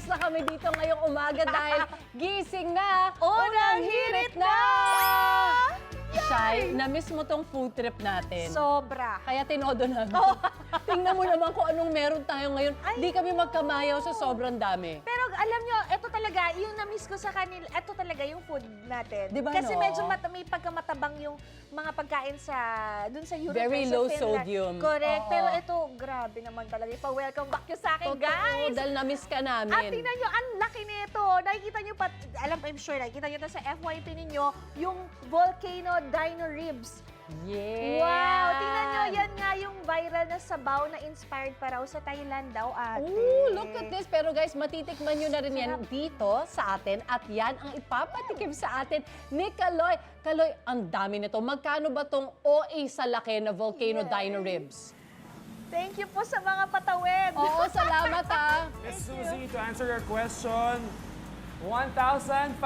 na kami dito ngayong umaga dahil gising na, Unang hirit na! Shy, na-miss mo tong food trip natin. Sobra. Kaya tinodo namin. Tingnan mo naman kung anong meron tayo ngayon. Di kami magkamayaw sa sobrang dami. Pero alam nyo, ito talaga, yung na-miss ko sa kanila, ito talaga yung food natin. Di ba, Kasi no? medyo may pagkamatabang yung mga pagkain dun sa Europe. Very sa low Finland. sodium. Correct. Oo. Pero ito, grabe naman talaga. Pa-welcome back nyo sa akin, Totoo, guys. dahil na-miss ka namin. At tingnan nyo, ang laki nito. Nakikita nyo pa, I'm sure, nakikita nyo na sa FYP ninyo, yung Volcano Dino Ribs. Yeah! Wow! Tingnan nyo, yan nga yung viral na sabaw na inspired pa raw sa Thailand daw, ate. Ooh, look at this. Pero guys, matitikman nyo na rin yan Sarap. dito sa atin. At yan ang ipapatikim sa atin ni Kaloy. Kaloy, ang dami nito. Magkano ba tong OA sa laki na Volcano Yes. Dino Ribs? Thank you po sa mga patawid. Oo, salamat ha. Miss Suzy, to answer your question, 1,500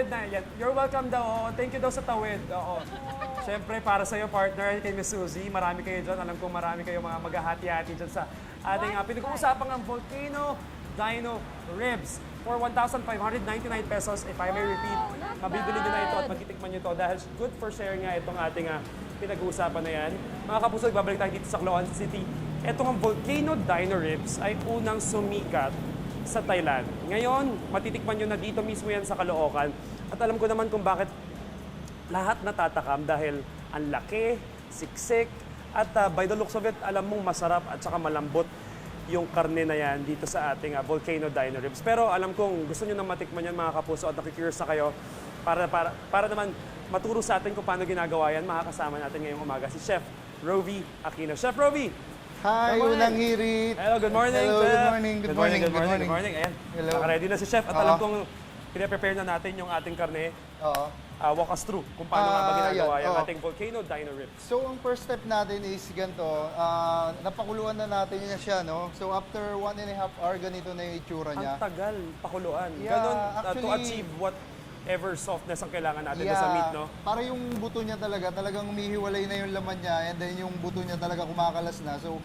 na. Yan. You're welcome daw. Oo. Thank you daw sa tawid. Oo. Siyempre, para sa'yo, partner, kay Miss Suzy, marami kayo dyan. Alam ko marami kayo mga maghahati-hati dyan sa ating pinag-uusapan ng Volcano Dino Ribs for 1,599 pesos. If I may repeat, mabibili nyo na ito at magtitikman nyo ito dahil good for sharing nga itong ating pinag-uusapan na yan. Mga kapuso, babalik tayo dito sa Caloocan City. Itong Volcano Dino Ribs ay unang sumikat sa Thailand. Ngayon, matitikman nyo na dito mismo yan sa Caloocan. At alam ko naman kung bakit lahat natatakam dahil ang laki, siksik, at by the looks of it, alam mong masarap at saka malambot yung karne na yan dito sa ating Volcano Dino Ribs. Pero alam kong gusto nyo nang matikman yan mga kapuso at nakikurious na kayo para naman maturo sa atin kung paano ginagawa yan. Makakasama natin ngayong umaga si Chef Rovi Aquino. Chef Rovi! Hi, Good morning. unang hirit. Hello, good morning, Hello, Chef. good morning, good morning, good morning. Good morning. Ayan, Hello. naka-ready na si Chef at Oo. alam kong pinaprepare na natin yung ating karne. Oo. Walk us through kung paano nga ba ginagawa yan, yung oo. ating Volcano Dino Ribs. So, ang first step natin is ganito, napakuluan na natin niya siya, no? So, after 1.5 hour, ganito na yung itsura niya. Ang tagal pakuluan. Yeah, Ganon, to actually- achieve whatever softness ang kailangan natin doon sa meat, no? Para yung buto niya talagang umihiwalay na yung laman niya and then yung buto niya talaga kumakalas na. So,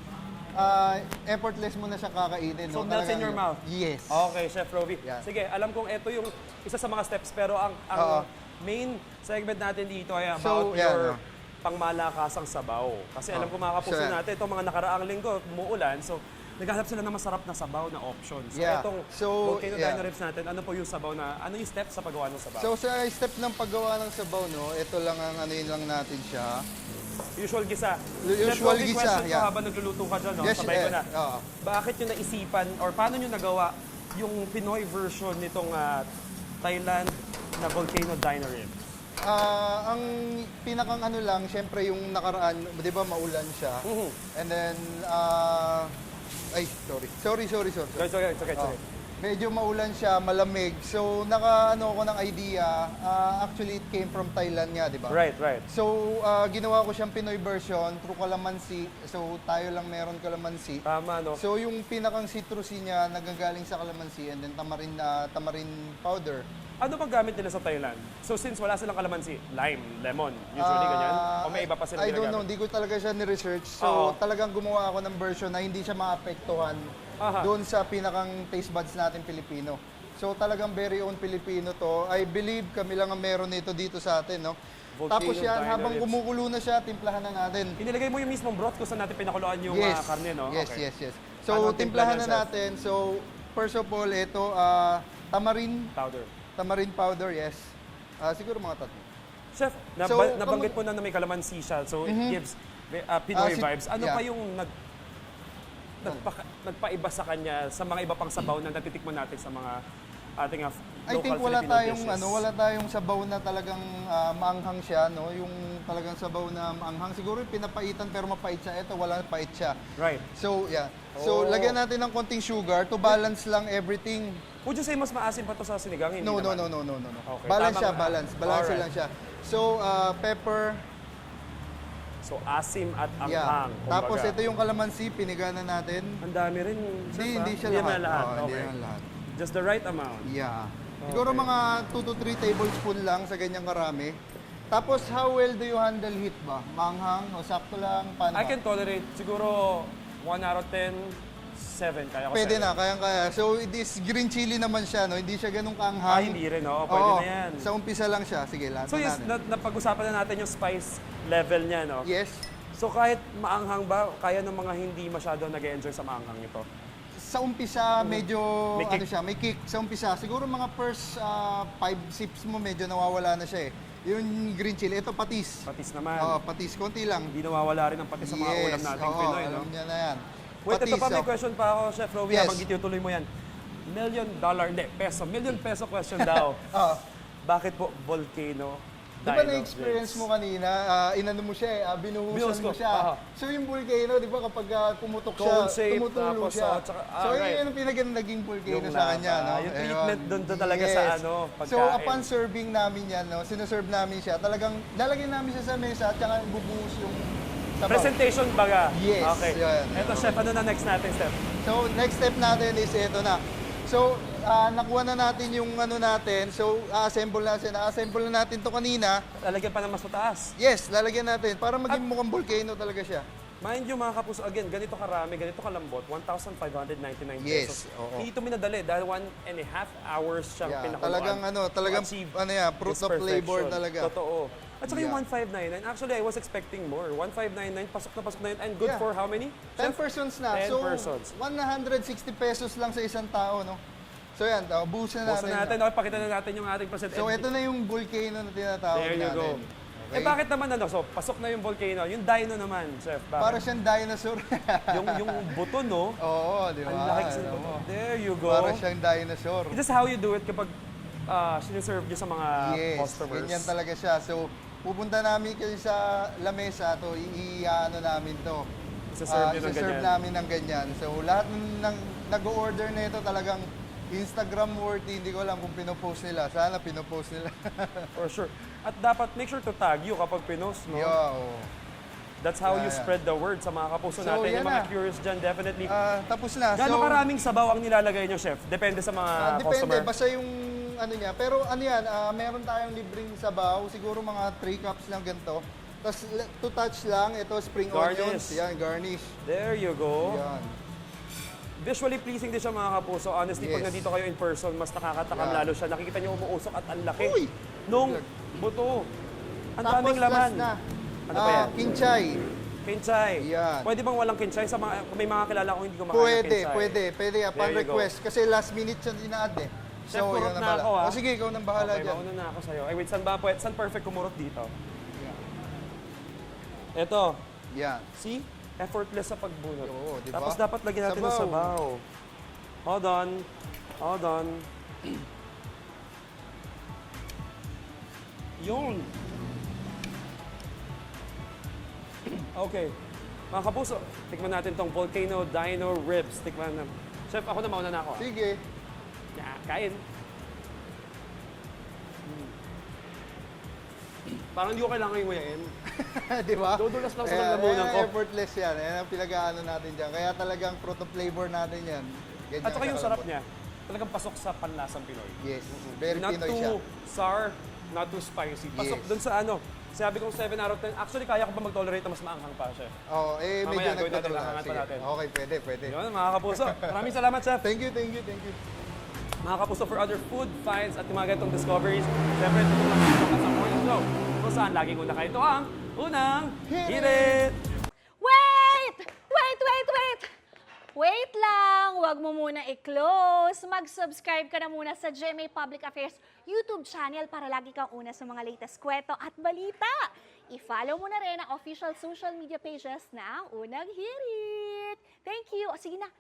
effortless mo na siya kakainin. So, no? melts in Talagang your mouth? Yes. Okay, Chef Rovi. Yeah. Sige, alam kong ito yung isa sa mga steps, pero ang Oo. main segment natin dito ay So, about yeah, your no. pangmalakasang sabaw. Kasi alam ko mga kapuso So, natin, itong mga nakaraang linggo, umuulan, so naghahanap sila ng masarap na sabaw na options. So, Yeah. itong So, Volcano yeah. Dino Ribs natin, ano po yung sabaw na, ano yung steps sa paggawa ng sabaw? So, sa step ng paggawa ng sabaw, no, ito lang ang ano yun lang natin siya. Usual gisa. Usual Chef Rovi, gisa, question ko yeah. habang nagluluto ka dyan, no? Yes, Sabay ko na. oo. Bakit nyo naisipan or paano nyo nagawa yung Pinoy version nitong Thailand na Volcano Dino Ribs? Ang pinakang ano lang, syempre yung nakaraan, di ba maulan siya. Mhm. And then, sorry. It's okay, it's okay. Medyo maulan siya, malamig. So, naka-ano ko ng idea, actually it came from Thailand nga, di ba? Right. So, ginawa ko siyang Pinoy version through calamansi. So, tayo lang meron calamansi. Tama, no? So, yung pinakang citrusy niya nagagaling sa calamansi and then tamarin powder. Ano bang gamit nila sa Thailand? So since wala silang kalamansi, lime, lemon, usually ganyan? O may iba pa silang I don't know, ginagamit? hindi ko talaga siya ni-research. Oo. So, talagang gumawa ako ng version na hindi siya maapektuhan Aha. doon sa pinakang taste buds natin Pilipino. So, talagang very own Pilipino to. I believe kami lang ang meron nito dito sa atin, no? Volcano Tapos yan, Dino habang Ribs. kumukulo na siya, timplahan na natin. Inilagay mo yung mismong broth kung saan natin pinakuluan yung karne, no? Yes, Okay. yes. Paano So, ang timplahan timpla na niyan, Chef? natin. So, first of all, ito, Powder. tamarin powder, yes. Siguro mga tatlo. Chef, So, nabanggit mo na may kalamansi siya, so it gives Pinoy vibes. Ano yeah. pa yung nagpaiba sa kanya sa mga iba pang sabaw na natitikman natin sa mga ating local I think wala Filipino tayong dishes? wala tayong sabaw na talagang maanghang siya, no? Yung talagang sabaw na maanghang. Siguro yung pinapaitan pero mapait siya. Ito wala pait siya. Right. So, yeah. So, Oh. lagyan natin ng konting sugar to balance lang everything. Would you say mas maasim pa to sa sinigang? Hindi No. naman. Okay, Balance tama siya, ba? balance. Balance Alright. lang siya. So, pepper, So, asim at yeah. anghang. Tapos kumbaga. ito yung kalamansi, piniganan natin. Ang dami rin. Hindi siya Hindi lahat. naman lahat. Oo, hindi Okay. naman lahat. Just the right amount. Yeah. Siguro mga 2 to 3 tablespoon lang sa ganyang karami. Tapos, how well do you handle heat ba? Manghang o sakto lang? Paano I ba? can tolerate siguro 1 out of 10 7, kaya ko Pwede 7. na, kayang-kaya. So, this green chili naman siya, no? Hindi siya ganun Ah, kaanghang. hindi rin, oo. Pwede Oo, na yan. Sa umpisa lang siya. Sige, lahat So yes, natin. napag-usapan na natin yung spice level niya, no? Yes. So kahit maanghang ba, kaya ng mga hindi masyado nag-enjoy sa maanghang ito? Sa umpisa, medyo, May kick. ano siya, may kick. Sa umpisa, siguro mga first 5 sips mo, medyo nawawala na siya eh. Yung green chili, ito patis. Patis naman. Oo, patis, konti lang. Hindi nawawala rin ang patis sa mga ulam nating oo, Pinoy, no? alam niya na yan. Wait, ito pa may oh. question pa ako, Chef Rowie, Yes. habang itutuloy mo yan. Million peso question daw. Oo. Bakit po volcano? Di ba Dino na-experience Ribs? mo kanina, inano mo siya eh, Binuhos binuhusan mo ko, siya. aha. So yung volcano, di ba kapag pumutok siya, Cone shape, tumutulo tapos, siya. tsaka, So right. yun yung naging volcano Yung sa kanya, lava, no? yung treatment dun talaga sa ano, So pagkain. upon serving namin yan, no, sinuserve namin siya, talagang lalagyan namin siya sa mesa at saka ibubuhos yung sabaw. Presentation baga? Yes, Okay. yun. Ito, Chef, ano na next natin, Chef? So, next step natin is ito na. So, nakuha na natin yung ano natin. So, assemble na natin to kanina. Lalagyan pa ng mas mataas. Yes, lalagyan natin para maging mukhang volcano talaga siya. Mind you mga kapuso, again, ganito karami, ganito kalambot, 1,599 Yes, pesos. oo. Hindi ito minadali dahil 1.5 hours siyang Yeah, pinakuluan talagang to achieve ano yan, fruit this of labor perfection. talaga. Totoo. At saka yung Yeah. 1,599, actually I was expecting more. 1,599, pasok na yun. And good Yeah. for how many? 10 Chef? persons na. 10 so, persons. 160 pesos lang sa isang tao, no? So yan, buhusan Puso natin. natin, okay, pakita na natin yung ating present. So, ito na yung volcano na tinatawag There you natin. go. Okay? Eh bakit naman ano? So, pasok na yung volcano. Yung dino naman, Chef. Bakit? Para siyang dinosaur. yung buto, no? Oo, di ba? Ang laki kasi ng Alam buto. mo. There you go. Para siyang dinosaur. This is how you do it kapag siniserve nyo sa mga Yes, customers. ganyan talaga siya. So, pupunta namin kayo sa lamesa to, i-ano namin to. Isa-serve nyo ng Isa-serve ganyan. namin ng ganyan. So, lahat ng nag-order na ito talagang Instagram worthy. Hindi ko alam kung pinopost nila. Sana pinopost nila. For sure. At dapat make sure to tag you kapag pinost, no? Yeah, oo. That's how you Yeah. spread the word sa mga kapuso So, natin. yan Yung mga na. curious dyan, definitely. Tapos na. Gano'ng karaming sabaw ang nilalagay nyo, Chef? Depende sa mga Depende, customer. basta yung ano niya. Pero ano yan, meron tayong libreng sabaw. Siguro mga 3 cups lang ganito. Tapos to touch lang, ito spring Garnish. onions. Yan, garnish. There you go. Yan. Visually pleasing din siya mga kapuso. Honestly, pag Yes. nandito kayo in person, mas nakakatakam Yeah. lalo siya. Nakikita nyo umuusok at ang laki Uy! nung buto. Ang Tapos daming laman. last na. Ano pa yan? Kinchay. Kinchay. Yan. Pwede bang walang kinchay? Sa mga, kung may mga kilala ko hindi kumakain ng Pwede, kinchay. pwede. Upon There you go. request. Kasi last minute siya inaad eh. Chef, kurot na bala. ako, ah. O sige, ikaw nang bahala Okay, dyan. mauna na ako sa'yo. Ay, wait, saan ba pwede? Saan perfect kumurot dito? Ito. Yan. See? Effortless sa pagbunot. Oo, di ba? Tapos dapat lagyan natin ng Sabaw. sabaw. Hold on. Hold on. Yun. Okay. Mga kapuso, tikman natin tong Volcano Dino Ribs. Tikman na. Chef, ako na mauna na ako. Sige. Yeah, kain. Parang hindi ko kailangan yung nguyain. Di ba? Dudulas lang sa Ayan, lalamunan ko. Effortless yan. Yan ang pinag-aano natin dyan. Kaya talagang fruit of flavor natin yan. Ganyan At saka yung siya sarap kalambot. niya, talagang pasok sa panlasang Pinoy. Yes. Very Not Pinoy too siya. sour, not too spicy. Pasok Yes. dun sa ano, sabi kong 7 out of 10. Actually, kaya ko pa mag-tolerate na mas maanghang pa, Chef. Oo, medyo Mamaya, gawin natin, nagtatala. lahangan pa Sige. natin. Okay, pwede. Yun, mga kapuso. Maraming salamat, Chef. Thank you. Mga kapuso, for other food finds at yung mga ganitong discoveries, syempre, tutulungan natin sa morning show. Kung saan, laging una kayo. Ito ang unang Hit Hit! Wait! Wait lang! Huwag mo muna i-close. Mag-subscribe ka na muna sa GMA Public Affairs YouTube channel para lagi kang una sa mga latest kwento at balita. I-follow mo na rin ang official social media pages ng Unang Hirit. Thank you. O sige na,